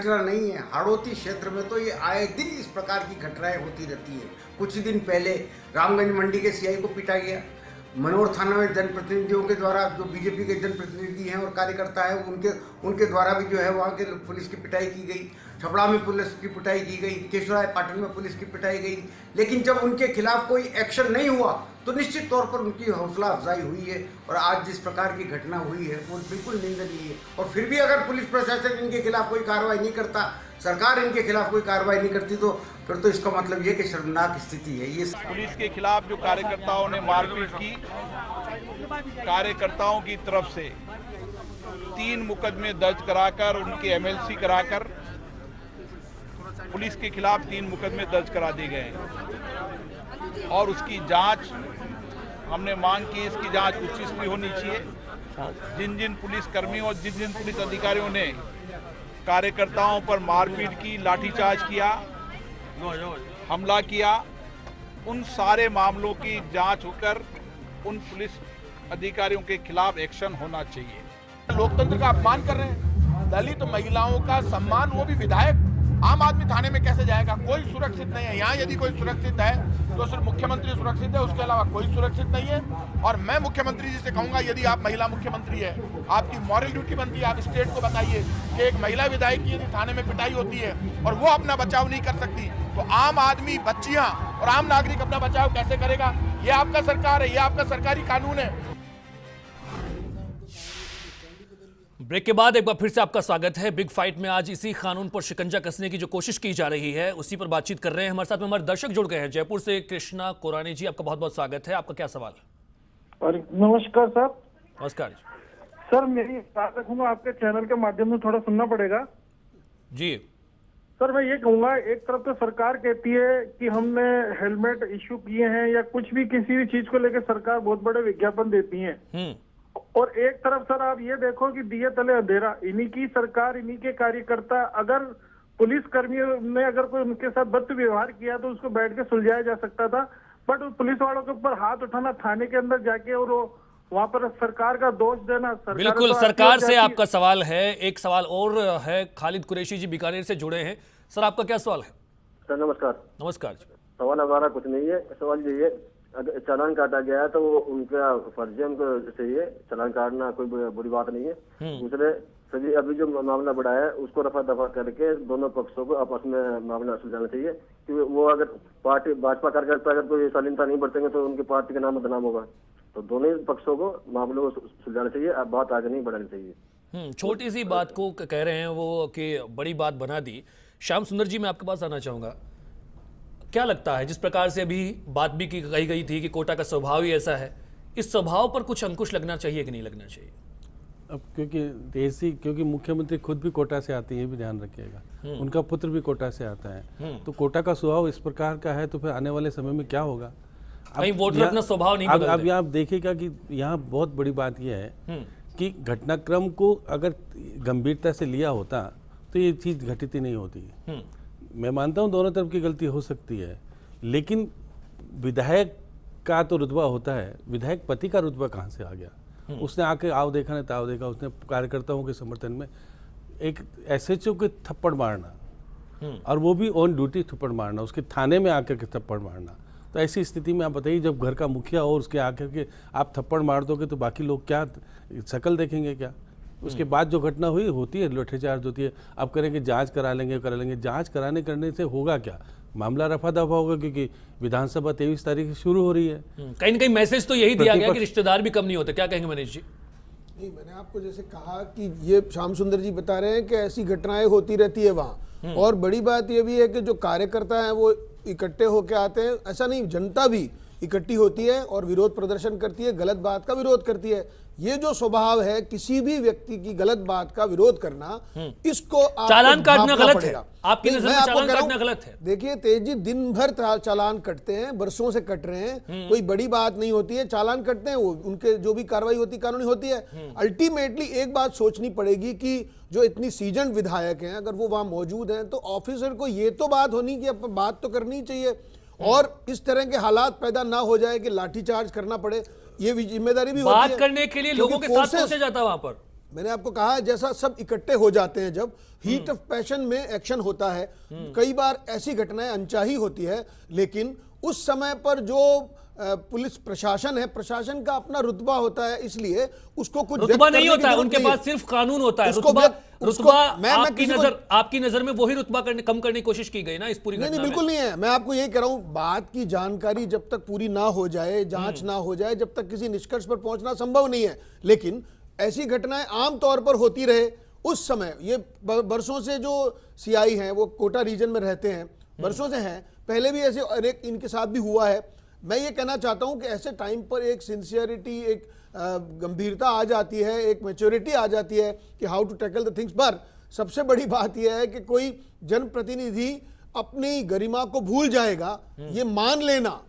घटना नहीं है। हाड़ौती क्षेत्र में तो ये आए दिन इस प्रकार की घटनाएं होती रहती है। कुछ दिन पहले रामगंज मंडी के सीआई को पीटा गया। मनोर थाना में जनप्रतिनिधियों के द्वारा, जो बीजेपी के जनप्रतिनिधि हैं और कार्यकर्ता हैं, उनके द्वारा भी जो है वहाँ के पुलिस की पिटाई की गई। छपड़ा में पुलिस की पिटाई की गई, केशवराय पाटन में पुलिस की पिटाई गई। लेकिन जब उनके खिलाफ कोई एक्शन नहीं हुआ तो निश्चित तौर पर उनकी हौसला अफजाई हुई है। और आज जिस प्रकार की घटना हुई है वो बिल्कुल निंदनीय है। और फिर भी अगर पुलिस प्रशासन इनके खिलाफ कोई कार्रवाई नहीं करता, सरकार इनके खिलाफ कोई कार्रवाई नहीं करती, तो फिर तो इसका मतलब ये कि शर्मनाक स्थिति है। ये पुलिस के खिलाफ जो कार्यकर्ताओं ने मारपीट की, कार्यकर्ताओं की तरफ से 3 मुकदमे दर्ज कराकर, उनके एमएलसी कराकर पुलिस के खिलाफ 3 मुकदमे दर्ज करा दिए गए और उसकी जांच हमने मांग की। इसकी जांच उच्च स्तरीय होनी चाहिए। जिन जिन पुलिसकर्मियों और जिन जिन पुलिस अधिकारियों ने कार्यकर्ताओं पर मारपीट की, लाठीचार्ज किया, हमला किया, उन सारे मामलों की जांच होकर उन पुलिस अधिकारियों के खिलाफ एक्शन होना चाहिए। लोकतंत्र का अपमान कर रहे हैं। दलित महिलाओं का सम्मान, वो भी विधायक आम आदमी थाने में कैसे जाएगा? कोई सुरक्षित नहीं है। यहाँ यदि कोई सुरक्षित है तो सिर्फ मुख्यमंत्री सुरक्षित है, उसके अलावा कोई सुरक्षित नहीं है। और मैं मुख्यमंत्री जी से कहूंगा, यदि आप महिला मुख्यमंत्री है, आपकी मॉरल ड्यूटी बनती है, आप स्टेट को बताइए कि एक महिला विधायक की यदि थाने में पिटाई होती है और वो अपना बचाव नहीं कर सकती, तो आम आदमी, बच्चियां और आम नागरिक अपना बचाव कैसे करेगा? ये आपका सरकार है, ये आपका सरकारी कानून है। ब्रेक के बाद एक बार फिर से आपका स्वागत है। बिग फाइट में आज इसी कानून पर शिकंजा कसने की जो कोशिश की जा रही है उसी पर बातचीत कर रहे हैं। हमारे साथ में हमारे दर्शक जुड़ गए हैं। जयपुर से कृष्णा कोरानी जी, आपका बहुत बहुत स्वागत है। आपका क्या सवाल है? और नमस्कार सर। नमस्कार सर, मेरी बात रखूंगा, आपके चैनल के माध्यम से थोड़ा सुनना पड़ेगा जी। सर, मैं ये कहूंगा, एक तरफ तो सरकार कहती है कि हमने हेलमेट इश्यू किए हैं या कुछ भी, किसी भी चीज को लेकर सरकार बहुत बड़े विज्ञापन देती है। और एक तरफ सर आप ये देखो कि दिए तले अंधेरा, इन्हीं की सरकार, इन्हीं के कार्यकर्ता, अगर पुलिस कर्मियों ने अगर कोई उनके साथ बद व्यवहार किया तो उसको बैठ के सुलझाया जा सकता था। बट पुलिस वालों के ऊपर हाथ उठाना, थाने के अंदर जाके और वहां पर सरकार का दोष देना, बिल्कुल सरकार से आपका सवाल है। एक सवाल और है, खालिद कुरैशी जी बीकानेर से जुड़े हैं। सर, आपका क्या सवाल है? सर नमस्कार। नमस्कार। सवाल हमारा कुछ नहीं है, सवाल यही है, अगर चालान काटा गया है तो वो उनका फर्ज है, उनको चाहिए चालान काटना, कोई बुरी बात नहीं है। दूसरे सभी अभी जो मामला बढ़ा है उसको रफा दफा करके दोनों पक्षों को आपस में मामला सुलझाना चाहिए। क्योंकि वो अगर पार्टी भाजपा कार्यकर्ता अगर कोई शालीनता नहीं बरतेंगे तो उनकी पार्टी का नाम बदनाम होगा। तो दोनों ही पक्षों को मामलों को सुलझाना चाहिए, अब बात आगे नहीं बढ़ानी चाहिए। छोटी सी बात को कह रहे हैं वो कि बड़ी बात बना दी। श्याम सुंदर जी, मैं आपके पास आना चाहूंगा। क्या लगता है, जिस प्रकार से अभी बात भी कही गई थी कि कोटा का स्वभाव ही ऐसा है, इस स्वभाव पर कुछ अंकुश लगना चाहिए कि नहीं लगना चाहिए? अब क्योंकि मुख्यमंत्री खुद भी कोटा से आते हैं, ये भी ध्यान रखिएगा, उनका पुत्र भी कोटा से आता है, तो कोटा का स्वभाव इस प्रकार का है, तो फिर आने वाले समय में क्या होगा? कहीं वोटर अपना स्वभाव नहीं बदलते। अब यहाँ देखिएगा कि यहाँ बहुत बड़ी बात यह है कि घटनाक्रम को अगर गंभीरता से लिया होता तो ये चीज घटित ही नहीं होती। मैं मानता हूँ दोनों तरफ की गलती हो सकती है, लेकिन विधायक का तो रुतबा होता है, विधायक पति का रुतबा कहाँ से आ गया? उसने आके आओ देखा नहीं ताव देखा, उसने कार्यकर्ताओं के समर्थन में एक एसएचओ के थप्पड़ मारना, और वो भी ऑन ड्यूटी थप्पड़ मारना, उसके थाने में आकर के थप्पड़ मारना। तो ऐसी स्थिति में आप बताइए, जब घर का मुखिया हो उसके आकर के आप थप्पड़ मार दोगे तो बाकी लोग क्या शक्ल देखेंगे क्या? उसके बाद जो घटना हुई होती है, लाठीचार्ज होती है, आप करेंगे जांच करा लेंगे, जांच करने से होगा क्या? मामला रफा दफा होगा, क्योंकि विधानसभा 23 तारीख से शुरू हो रही है। कहीं ना कहीं मैसेज तो यही दिया गया कि रिश्तेदार भी कम नहीं होते। क्या कहेंगे मनीष जी? नहीं, मैंने आपको जैसे कहा कि ये श्याम सुंदर जी बता रहे हैं कि ऐसी घटनाएं होती रहती है वहाँ। और बड़ी बात ये भी है कि जो कार्यकर्ता हैं वो इकट्ठे होके आते हैं, ऐसा नहीं, जनता भी इकट्ठी होती है और विरोध प्रदर्शन करती है, गलत बात का विरोध करती है। ये जो स्वभाव है किसी भी व्यक्ति की गलत बात का विरोद करना, इसको चालान काटना गलत है। आपकी नजर में चालान काटना गलत है? देखिए तेज जी, दिन भर चालान कटते हैं, बरसों से कट रहे हैं, कोई बड़ी बात नहीं होती है, चालान कटते हैं, वो उनके जो भी कार्रवाई होती है कानूनी होती है। अल्टीमेटली एक बात सोचनी पड़ेगी कि जो इतनी सीजन विधायक हैं अगर वो वहां मौजूद हैं तो ऑफिसर को ये तो बात होनी कि बात तो करनी चाहिए, और इस तरह के हालात पैदा ना हो जाए कि लाठीचार्ज करना पड़े। ये जिम्मेदारी भी होती है। बात करने के लिए लोगों के साथ पहुंचा जाता है वहां पर। मैंने आपको कहा जैसा सब इकट्ठे हो जाते हैं, जब हीट ऑफ पैशन में एक्शन होता है, कई बार ऐसी घटनाएं अनचाही होती है, लेकिन उस समय पर जो पुलिस प्रशासन है, प्रशासन का अपना रुतबा होता है, इसलिए उसको कुछ रुतबा नहीं होता है उनके पास, सिर्फ कानून होता है। रुतबा आपकी नजर में वही रुतबा कम करने की कोशिश की गई ना इस पूरी घटना में? नहीं, बिल्कुल नहीं है। मैं आपको यही कह रहा हूं, बात की जानकारी जब तक पूरी ना हो जाए, जांच ना हो जाए, जब तक किसी निष्कर्ष पर पहुंचना संभव नहीं है। लेकिन ऐसी घटनाएं आमतौर पर होती रहे उस समय, ये बरसों से जो सीआई हैं वो कोटा रीजन में रहते हैं, बरसों से हैं, पहले भी ऐसे अनेक इनके साथ भी हुआ है। मैं ये कहना चाहता हूं कि ऐसे टाइम पर एक सिंसियरिटी, एक गंभीरता आ जाती है, एक मैच्योरिटी आ जाती है कि how to tackle the things. पर सबसे बड़ी बात यह है कि कोई जनप्रतिनिधि अपनी गरिमा को भूल जाएगा, ये मान लेना,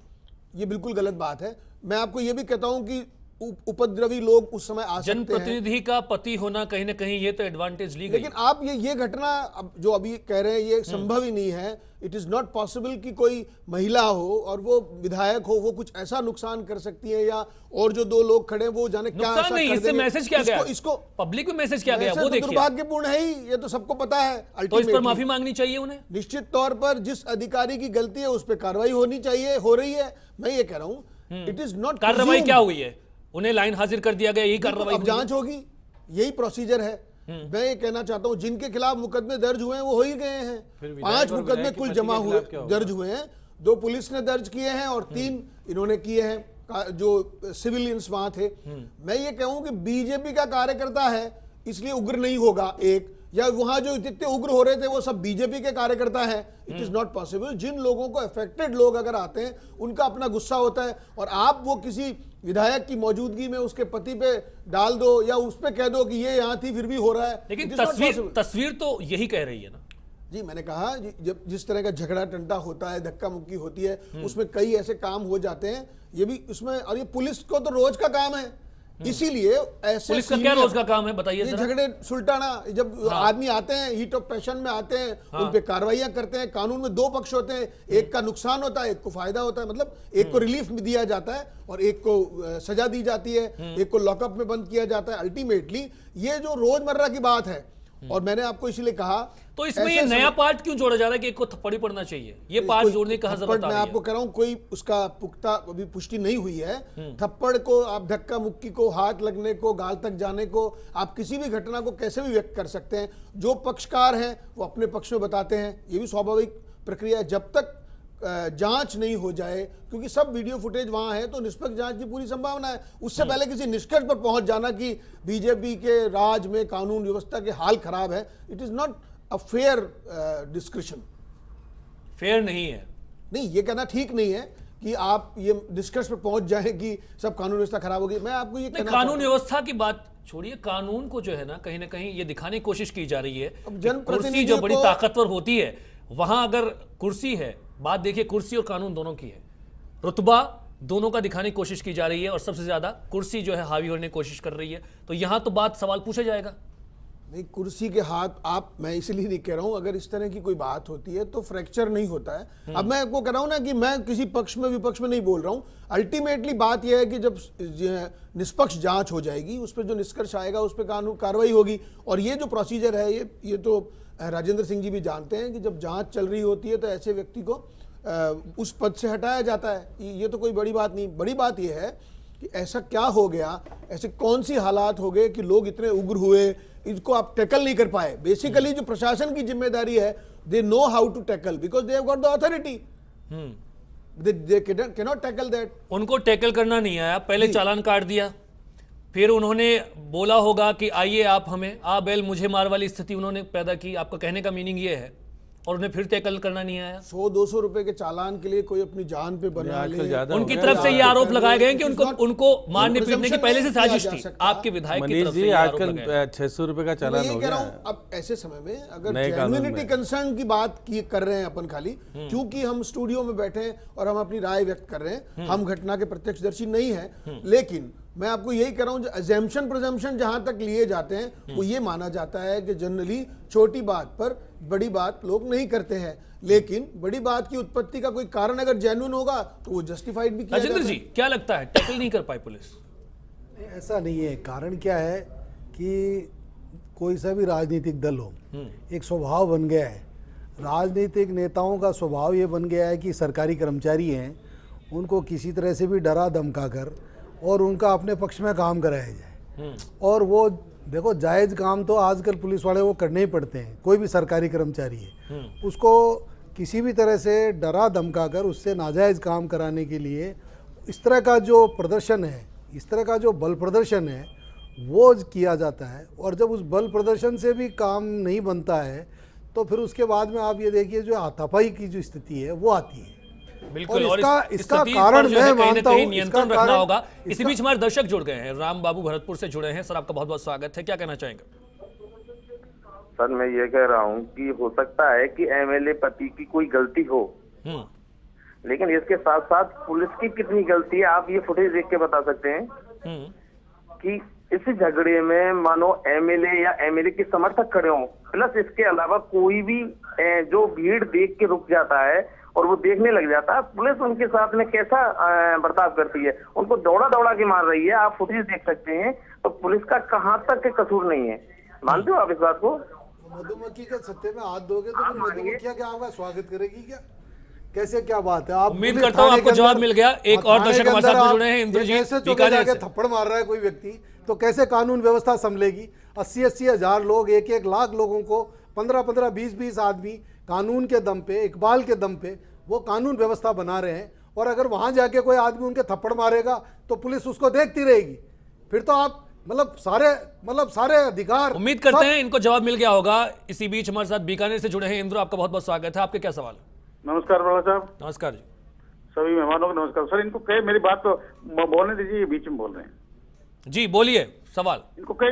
ये बिल्कुल गलत बात है। मैं आपको ये भी कहता हूं कि उपद्रवी लोग उस समय आ सकते हैं। जनप्रतिनिधि का पति होना कहीं ना कहीं ये तो एडवांटेज ली गई। लेकिन आप ये घटना जो अभी कह रहे हैं ये संभव ही नहीं है। इट इज नॉट पॉसिबल कि कोई महिला हो और वो विधायक हो, वो कुछ ऐसा नुकसान कर सकती है, या और जो दो लोग खड़े वो जाने क्या ऐसा नहीं, कर इससे देंगे। मैसेज क्या गया, इसको पब्लिक में मैसेज क्या गया वो देखिए। दुर्भाग्यपूर्ण है ही, ये तो सबको पता है। तो इस पर माफी मांगनी चाहिए उन्हें। निश्चित तौर पर जिस अधिकारी की गलती है उस पर कार्रवाई होनी चाहिए, हो रही है। मैं ये कह रहा हूँ इट इज नॉट। कार्रवाई क्या हुई है? उन्हें लाइन हाजिर कर दिया गया, यही कार्रवाई? अब जांच होगी, यही प्रोसीजर है। मैं ये कहना चाहता हूं जिनके खिलाफ मुकदमे दर्ज हुए हैं वो हो ही गए हैं। 5 मुकदमे कुल जमा हुए दर्ज हुए हैं, 2 पुलिस ने दर्ज किए हैं और 3 इन्होंने किए हैं जो सिविलियंस वहां थे। मैं ये कहूं कि बीजेपी का कार्यकर्ता है इसलिए उग्र नहीं होगा, एक, या वहां जो जितने उग्र हो रहे थे वो सब बीजेपी के कार्यकर्ता हैं। It is not possible. जिन लोगों को अफेक्टेड लोग अगर आते हैं उनका अपना गुस्सा होता है, और आप वो किसी विधायक की मौजूदि में उसके पति पे डाल दो या उस पे कह दो कि ये यहां थी फिर भी हो रहा है। लेकिन तस्वीर तो यही कह रही है ना जी। मैंने कहा जब जिस तरह का झगड़ा टंटा होता है, धक्का मुक्की होती है, उसमें कई ऐसे काम हो जाते हैं, ये भी उसमें। और ये पुलिस को तो रोज का काम है, इसीलिए ऐसे पुलिस का क्या रोज का काम है बताइए जरा? झगड़े सुलटाना, जब आदमी आते हैं हीट ऑफ पैशन में आते हैं, उन पे कार्रवाइयां करते हैं। कानून में 2 पक्ष होते हैं, एक का नुकसान होता है, एक को फायदा होता है। मतलब एक को रिलीफ दिया जाता है और एक को सजा दी जाती है, एक को लॉकअप में बंद किया जाता है। अल्टीमेटली ये जो रोजमर्रा की बात है, और मैंने आपको इसलिए कहा तो इसमें ये नया पार्ट क्यों जोड़ा जा रहा है कि एक को थप्पड़ ही पड़ना चाहिए? ये पार्ट जोड़ने का जरूरत मैं आपको कह रहा हूं कोई उसका पुख्ता अभी पुष्टि नहीं हुई है। थप्पड़ को, आप धक्का मुक्की को, हाथ लगने को, गाल तक जाने को, आप किसी भी घटना को कैसे भी व्यक्त कर सकते हैं। जो पक्षकार हैं वो अपने पक्ष में बताते हैं, ये भी स्वाभाविक प्रक्रिया है। जब तक जांच नहीं हो जाए, क्योंकि सब वीडियो फुटेज वहां है, तो निष्पक्ष जांच की पूरी संभावना है। उससे पहले किसी निष्कर्ष पर पहुंच जाना कि बीजेपी के राज में कानून व्यवस्था के हाल खराब है, it is not a fair discussion. Fair नहीं है, नहीं, ये कहना ठीक नहीं है कि आप ये निष्कर्ष पर पहुंच जाए कि सब कानून व्यवस्था खराब होगी। मैं आपको ये कहना कानून व्यवस्था की बात छोड़िए, कानून को जो है ना कहीं ये दिखाने की कोशिश की जा रही है। कुर्सी जो बड़ी ताकतवर होती है, वहां अगर कुर्सी है, बात देखिए कुर्सी और कानून दोनों की है, रुतबा दोनों का दिखाने की कोशिश की जा रही है, और सबसे ज्यादा कुर्सी जो है हावी होने की कोशिश कर रही है। तो यहां तो बात सवाल पूछा जाएगा। नहीं, कुर्सी के हाथ आप, मैं इसलिए नहीं कह रहा हूं, अगर इस तरह की कोई बात होती है तो फ्रैक्चर नहीं होता है। अब मैं आपको कह रहा हूं ना कि मैं किसी पक्ष में विपक्ष में नहीं बोल रहा हूं। अल्टीमेटली बात यह है कि जब निष्पक्ष जांच हो जाएगी, उस पर जो निष्कर्ष आएगा उस पर कानून कार्रवाई होगी। और ये जो प्रोसीजर है, ये तो राजेंद्र सिंह जी भी जानते हैं कि जब जांच चल रही होती है तो ऐसे व्यक्ति को उस पद से हटाया जाता है। ये तो कोई बड़ी बात नहीं। बड़ी बात यह है कि ऐसा क्या हो गया, ऐसे कौन सी हालात हो गए कि लोग इतने उग्र हुए, इसको आप टैकल नहीं कर पाए। बेसिकली जो प्रशासन की जिम्मेदारी है, they know how to tackle because they have got the authority, they can not tackle that. उनको टैकल करना नहीं आया, पहले चालान काट दिया, फिर उन्होंने बोला होगा कि आइए आप हमें, आ बैल मुझे मार वाली स्थिति उन्होंने पैदा की। आपका कहने का मीनिंग ये है, और उन्हें फिर टैकल करना नहीं आया। 100-200 रुपए के चालान के लिए कोई अपनी जान पे बना ले। उनकी तरफ से ये आरोप लगाए गए कि उनको मारने पीटने की पहले से साजिश थी। आपके विधायक की तरफ से ये आरोप लगाए। आजकल 600 रुपए का चालान हो गया है। अब ऐसे समय में अगर जेन्युइनिटी कंसर्न की बात कर रहे हैं अपन खाली, क्योंकि हम स्टूडियो में बैठे हैं और हम अपनी राय व्यक्त कर रहे हैं, हम घटना के प्रत्यक्षदर्शी नहीं है, लेकिन मैं आपको यही कह रहा हूं, जो अजम्पशन प्रिजम्पशन जहां तक लिए जाते हैं वो ये माना जाता है कि जनरली छोटी बात पर बड़ी बात लोग नहीं करते हैं, लेकिन बड़ी बात की उत्पत्ति का कोई कारण अगर जेन्युइन होगा तो वो जस्टिफाइड भी किया जाता है। राजेंद्र जी, क्या लगता है टैकल नहीं कर पाई पुलिस? ऐसा नहीं है। कारण क्या है कि कोई सा भी राजनीतिक दल हो, एक स्वभाव बन गया है। राजनीतिक नेताओं का स्वभाव ये बन गया है कि सरकारी कर्मचारी हैं, उनको किसी तरह से भी डरा धमका कर और उनका अपने पक्ष में काम कराया जाए। और वो देखो, जायज़ काम तो आजकल पुलिस वाले वो करने ही पड़ते हैं, कोई भी सरकारी कर्मचारी है उसको किसी भी तरह से डरा धमका कर उससे नाजायज़ काम कराने के लिए इस तरह का जो प्रदर्शन है, इस तरह का जो बल प्रदर्शन है वो किया जाता है। और जब उस बल प्रदर्शन से भी काम नहीं बनता है तो फिर उसके बाद में आप ये देखिए जो हाथापाई की जो स्थिति है वो आती है। बिल्कुल, और इसका इस कारण जो है मैं कहीं ना मानता कहीं हूं, नियंत्रण रखना होगा। इसी बीच हमारे दर्शक जुड़ गए हैं, राम बाबू भरतपुर से जुड़े हैं। सर, आपका बहुत बहुत स्वागत है, क्या कहना चाहेंगे? सर, मैं ये कह रहा हूँ कि हो सकता है कि एमएलए पति की कोई गलती हो, लेकिन इसके साथ साथ पुलिस की कितनी गलती है आप ये फुटेज देख के बता सकते हैं कि इस झगड़े में मानो एमएलए या एमएलए के समर्थक खड़े हों, प्लस इसके अलावा कोई भी जो भीड़ देख के रुक जाता है और वो देखने लग जाता है, पुलिस उनके साथ में कैसा बर्ताव करती है, उनको दौड़ा दौड़ा के मार रही है। आप फुटेज देख सकते हैं, तो पुलिस का कहाँ तक के कसूर नहीं है। मानते हो आप इस बात को? मधुमक्खी के सत्ते में हाथ दोगे तो फिर मधुमक्खियां क्या आपका स्वागत करेगी क्या? कैसे, क्या बात है? आप उम्मीद करता हूं आपको जवाब मिल गया। एक और दर्शक हमारे साथ जुड़े हैं, इंद्रजीत बीकानेर से। थप्पड़ मार रहा है कोई व्यक्ति तो कैसे कानून व्यवस्था संभलेगी? 80-80 हजार लोग, 1-1 लाख लोगों को 15-15, 20-20 आदमी कानून के दम पे, इकबाल के दम पे वो कानून व्यवस्था बना रहे हैं। और अगर वहां जाके कोई आदमी उनके थप्पड़ मारेगा तो पुलिस उसको देखती रहेगी। फिर तो आप सारे अधिकार। उम्मीद करते हैं इनको जवाब मिल गया होगा। इसी बीच हमारे साथ बीकानेर से जुड़े हैं इंद्र, आपका बहुत बहुत स्वागत है, आपके क्या सवाल है? नमस्कार बाबा साहब। नमस्कार जी। सभी मेहमानों को नमस्कार। सर, इनको कहे मेरी बात तो बोलने दीजिए, ये बीच में बोल रहे हैं। जी बोलिए सवाल। इनको कहे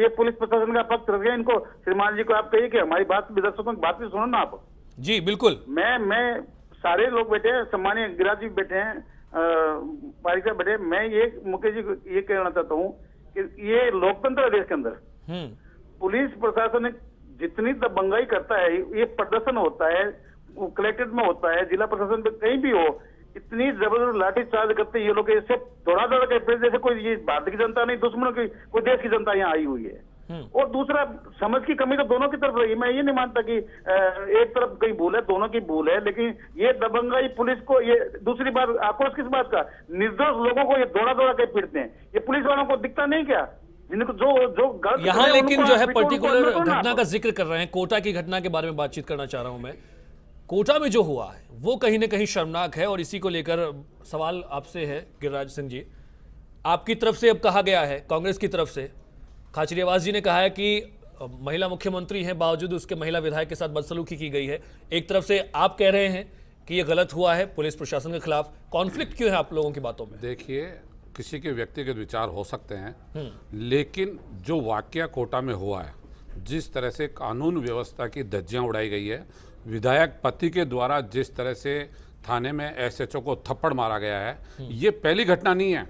ये पुलिस प्रशासन का पक्ष रख गया। इनको श्रीमान जी को आप कहिए कि हमारी बात भी, दर्शकों की बात भी सुनो ना आप। जी बिल्कुल। मैं सारे लोग बैठे हैं, सम्मानीय गिरिराज जी बैठे हैं, पारिक बैठे हैं। मैं ये मुकेश जी को ये कहना चाहता हूँ कि ये लोकतंत्र है देश के अंदर। पुलिस प्रशासन जितनी दबंगाई करता है, ये प्रदर्शन होता है, कलेक्ट्रेट में होता है, जिला प्रशासन पे कहीं भी हो, इतनी जबरदस्त लाठी चार्ज करते हैं ये लोग, ऐसे दौड़ा दौड़ा के जैसे कोई ये भारत की जनता नहीं, दुश्मनों की कोई देश की जनता यहाँ आई हुई है। और दूसरा, समझ की कमी तो दोनों की तरफ रही। मैं ये नहीं मानता कि एक तरफ कहीं भूल है, दोनों की भूल है, लेकिन ये दबंगाई पुलिस को, ये दूसरी बात आक्रोश किस बात का, निर्दोष लोगों को ये दौड़ा दौड़ा के पीटते हैं। ये पुलिस वालों को दिखता नहीं क्या? जिनको जो गलत यहाँ लेकिन जो है पर्टिकुलर घटना का जिक्र कर रहे हैं, कोटा की घटना के बारे में बातचीत करना चाह रहा हूं मैं। कोटा में जो हुआ है वो कहीं ना कहीं शर्मनाक है, और इसी को लेकर सवाल आपसे है गिरिराज सिंह जी। आपकी तरफ से अब कहा गया है, कांग्रेस की तरफ से खाचरियावास जी ने कहा है कि महिला मुख्यमंत्री हैं, बावजूद उसके महिला विधायक के साथ बदसलूकी की गई है। एक तरफ से आप कह रहे हैं कि ये गलत हुआ है पुलिस प्रशासन के खिलाफ। कॉन्फ्लिक्ट क्यों है आप लोगों की बातों में? देखिए, किसी के व्यक्तिगत विचार हो सकते हैं, लेकिन जो वाकया कोटा में हुआ है, जिस तरह से कानून व्यवस्था की धज्जियां उड़ाई गई है, विधायक पति के द्वारा जिस तरह से थाने में एसएचओ को थप्पड़ मारा गया है, ये पहली घटना नहीं है।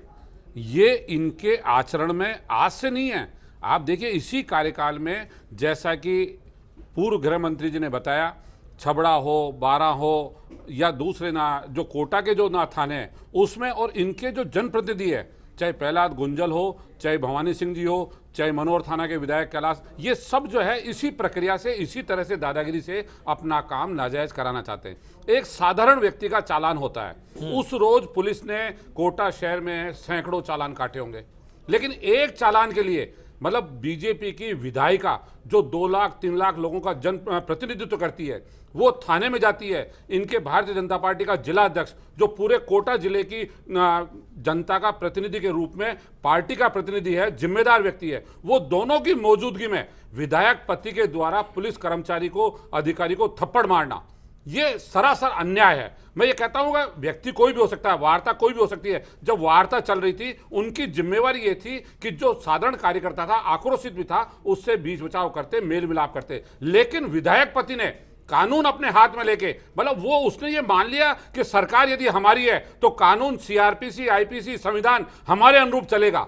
ये इनके आचरण में आज से नहीं है। आप देखिए, इसी कार्यकाल में, जैसा कि पूर्व गृह मंत्री जी ने बताया, छबड़ा हो, बारा हो या दूसरे ना जो कोटा के जो ना थाने हैं उसमें, और इनके जो जनप्रतिनिधि है, चाहे प्रहलाद गुंजल हो, चाहे भवानी सिंह जी हो, चाहे मनोहर थाना के विधायक कैलाश, ये सब जो है इसी प्रक्रिया से, इसी तरह से दादागिरी से अपना काम नाजायज कराना चाहते हैं। एक साधारण व्यक्ति का चालान होता है, उस रोज पुलिस ने कोटा शहर में सैकड़ों चालान काटे होंगे, लेकिन एक चालान के लिए मतलब बीजेपी की विधायिका जो 2 लाख 3 लाख लोगों का जन प्रतिनिधित्व करती है, वो थाने में जाती है। इनके भारतीय जनता पार्टी का जिला अध्यक्ष जो पूरे कोटा जिले की जनता का प्रतिनिधि के रूप में पार्टी का प्रतिनिधि है, जिम्मेदार व्यक्ति है, वो दोनों की मौजूदगी में विधायक पति के द्वारा पुलिस कर्मचारी को, अधिकारी को थप्पड़ मारना, ये सरासर अन्याय है। मैं ये कहता हूँ व्यक्ति कोई भी हो सकता है, वार्ता कोई भी हो सकती है। जब वार्ता चल रही थी, उनकी जिम्मेवारी ये थी कि जो साधारण कार्यकर्ता था, आक्रोशित भी था, उससे बीच बचाव करते, मेल मिलाप करते। लेकिन विधायक पति ने कानून अपने हाथ में लेके, मतलब वो उसने ये मान लिया कि सरकार यदि हमारी है तो कानून, सीआरपीसी, आईपीसी, संविधान हमारे अनुरूप चलेगा,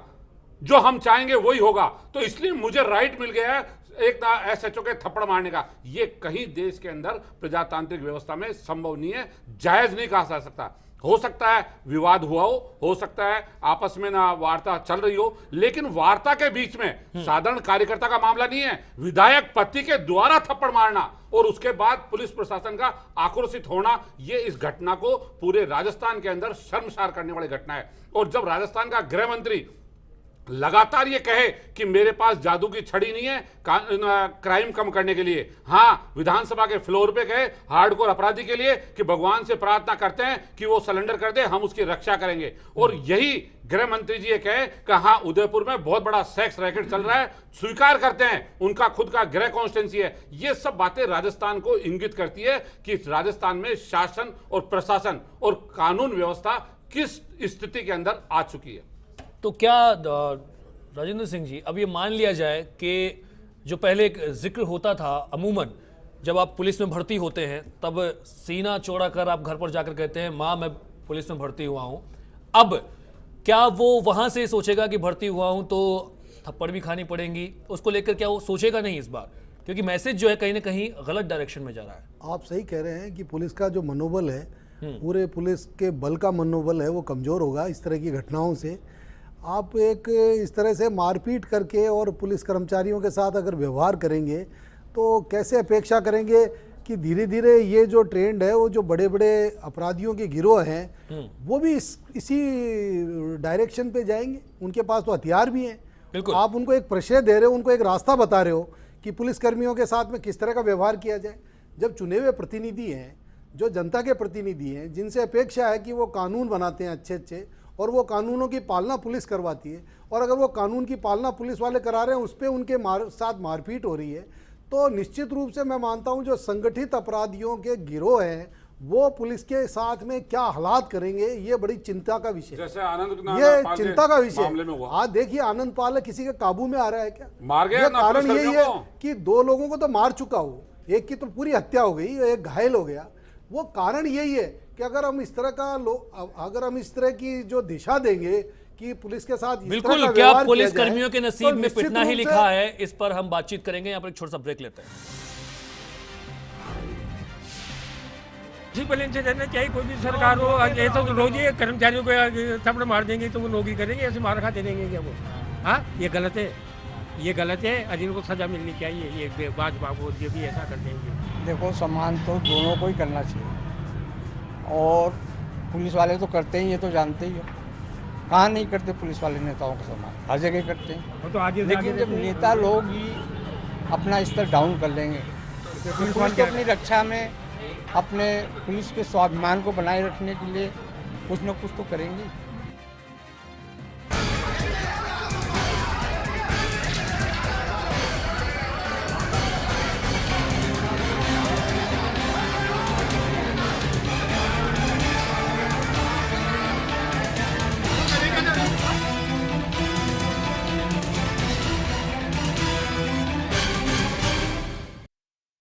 जो हम चाहेंगे वही होगा, तो इसलिए मुझे राइट मिल गया है एक एसएचओ के थप्पड़ मारने का। ये कहीं देश के अंदर प्रजातांत्रिक व्यवस्था में संभव नहीं है, जायज नहीं कहा जा सकता। हो सकता है विवाद हुआ हो सकता है आपस में ना वार्ता चल रही हो, लेकिन वार्ता के बीच में साधारण कार्यकर्ता का मामला नहीं है। विधायक पति के द्वारा थप्पड़ मारना और उसके बाद पुलिस प्रशासन का आक्रोशित होना, ये इस घटना को पूरे राजस्थान के अंदर शर्मसार करने वाली घटना है। और जब राजस्थान का गृह मंत्री लगातार ये कहे कि मेरे पास जादू की छड़ी नहीं है क्राइम कम करने के लिए, हाँ विधानसभा के फ्लोर पे गए हार्डकोर अपराधी के लिए कि भगवान से प्रार्थना करते हैं कि वो सरेंडर कर दे, हम उसकी रक्षा करेंगे, और यही गृह मंत्री जी ये कहे कि हाँ उदयपुर में बहुत बड़ा सेक्स रैकेट चल रहा है, स्वीकार करते हैं उनका खुद का गृह कॉन्स्टिट्यूंसी है। ये सब बातें राजस्थान को इंगित करती है कि राजस्थान में शासन और प्रशासन और कानून व्यवस्था किस स्थिति के अंदर आ चुकी है। तो क्या राजेंद्र सिंह जी, अब ये मान लिया जाए कि जो पहले एक जिक्र होता था अमूमन जब आप पुलिस में भर्ती होते हैं तब सीना चौड़ा कर आप घर पर जाकर कहते हैं माँ मैं पुलिस में भर्ती हुआ हूँ, अब क्या वो वहाँ से सोचेगा कि भर्ती हुआ हूँ तो थप्पड़ भी खानी पड़ेंगी, उसको लेकर क्या वो सोचेगा नहीं इस बार, क्योंकि मैसेज जो है कहीं ना कहीं गलत डायरेक्शन में जा रहा है। आप सही कह रहे हैं कि पुलिस का जो मनोबल है, पूरे पुलिस के बल का मनोबल है वो कमज़ोर होगा इस तरह की घटनाओं से। आप एक इस तरह से मारपीट करके और पुलिस कर्मचारियों के साथ अगर व्यवहार करेंगे तो कैसे अपेक्षा करेंगे कि धीरे धीरे ये जो ट्रेंड है वो जो बड़े बड़े अपराधियों के गिरोह हैं वो भी इसी डायरेक्शन पे जाएंगे। उनके पास तो हथियार भी हैं। आप उनको एक प्रश्रय दे रहे हो, उनको एक रास्ता बता रहे हो कि पुलिस कर्मियों के साथ में किस तरह का व्यवहार किया जाए। जब चुने हुए प्रतिनिधि हैं, जो जनता के प्रतिनिधि हैं, जिनसे अपेक्षा है कि वो कानून बनाते हैं अच्छे अच्छे और वो कानूनों की पालना पुलिस करवाती है, और अगर वो कानून की पालना पुलिस वाले करा रहे हैं उस पर उनके साथ मारपीट हो रही है, तो निश्चित रूप से मैं मानता हूं जो संगठित अपराधियों के गिरोह हैं वो पुलिस के साथ में क्या हालात करेंगे, ये बड़ी चिंता का विषय है। जैसे आनंद ये चिंता का विषय। आज देखिए आनंद पाल किसी के काबू में आ रहा है क्या? मार गया ना, कारण यही है कि 2 लोगों को तो मार चुका हो, एक की तो पूरी हत्या हो गई, एक घायल हो गया। वो कारण यही है कि अगर हम इस तरह की जो दिशा देंगे कि पुलिस के साथ बिल्कुल क्या पुलिस कर्मियों के नसीब में पिटना ही लिखा है, इस पर हम बातचीत करेंगे। यहाँ पर एक छोटा सा ब्रेक लेते हैं। से रहना चाहिए कोई भी सरकार हो, ऐसा तो रोज ही कर्मचारियों को थप्पड़ मार देंगे तो वो नौकरी करेंगे, ऐसे मार खाते देंगे क्या वो? हाँ ये गलत है, ये गलत है, और इनको सजा मिलनी चाहिए। ये भाजपा को ये भी ऐसा कर देंगे। देखो सम्मान तो दोनों को ही करना चाहिए, और पुलिस वाले तो करते ही, ये तो जानते ही हो। कहाँ नहीं करते पुलिस वाले नेताओं का सम्मान? हर जगह करते हैं। तो आगे लेकिन जब नेता लोग ही अपना स्तर डाउन कर लेंगे तो पुलिस को अपनी रक्षा में, अपने पुलिस के स्वाभिमान को बनाए रखने के लिए कुछ न कुछ तो करेंगे।